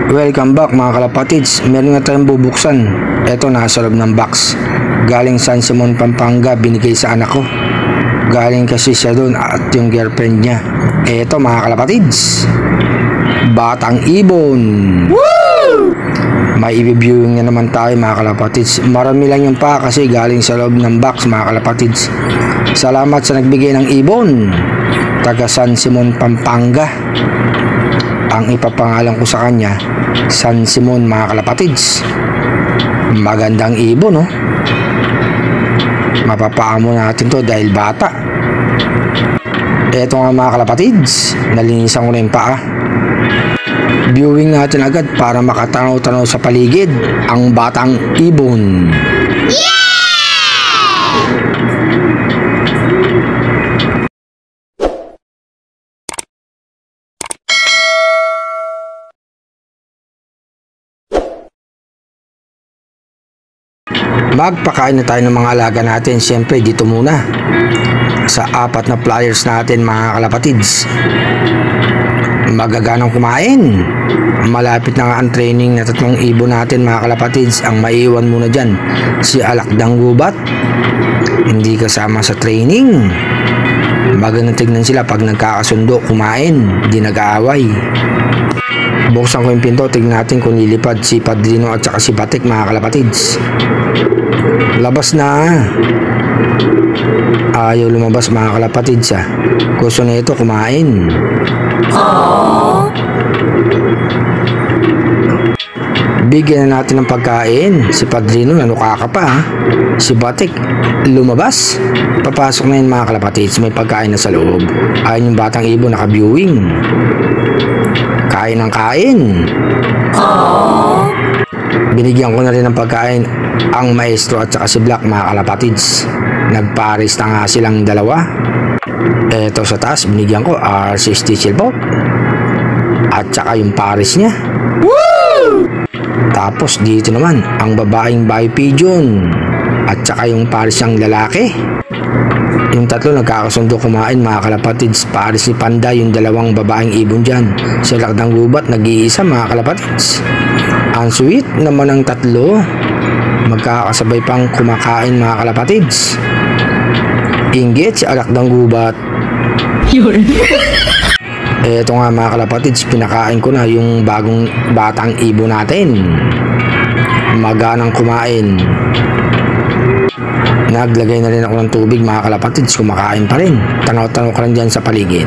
Welcome back mga kalapatids. Meron na tayong bubuksan. Ito nasa loob ng box. Galing San Simon, Pampanga. Binigay sa anak ko. Galing kasi siya doon at yung girlfriend niya. Ito mga kalapatids, Batang Ibon. Woo! May i-viewing na naman tayo mga kalapatids. Marami lang yung pa kasi galing sa loob ng box mga kalapatids. Salamat sa nagbigay ng ibon. Taga San Simon, Pampanga. Ang ipapangalan ko sa kanya, San Simon mga kalapatids. Magandang ibon, no? Mapapaamo natin to dahil bata. Eto nga mga kalapatids, nalinisan ko na yung paa. Viewing natin agad para makatanaw-tanaw sa paligid ang Batang Ibon. Magpakain na tayo ng mga alaga natin. Siyempre dito muna sa 4 na flyers natin mga kalapatids. Magaganang kumain. Malapit na nga ang training na 3 ibon natin mga kalapatids. Ang maiiwan muna dyan si Alakdang Gubat, hindi kasama sa training. Magandang tignan sila pag nagkakasundo kumain, di nag-aaway. Buksan ko yung pinto, tignan natin kung lilipad si Padrino at saka si Batik mga kalapatids. Labas na. Ayaw lumabas mga kalapatids ah. Gusto na ito kumain. Bigyan na natin ng pagkain. Si Padrino nanuka ka pa ha. Si Batik lumabas. Papasok na yun mga kalapatids. May pagkain na sa loob. Ayun yung Batang Ibon naka-viewing. Kain ng kain. Binigyan ko na rin ng pagkain ang maestro at saka si Black mga kalapatids. Nagparis na nga silang dalawa. Eto sa taas binigyan ko R60 Silbot at saka yung paris niya. Woo! Tapos dito naman ang babaeng Bay Pigeon at saka yung paris niyang lalaki. Yung tatlo nagkakasundo kumain mga kalapatids. Paris ni Panda yung 2 babaeng ibon dyan. Si Alakdang Gubat nag-iisa mga kalapatids. Ang sweet naman ang 3. Magkakasabay pang kumakain mga kalapatids. Inggit si Alakdang Gubat. Eto nga mga kalapatids, pinakain ko na yung bagong Batang Ibon natin. Maganang kumain. Naglagay na rin ako ng tubig mga kalapatids, kumakain pa rin. Tanaw-tanaw ka lang dyan sa paligid.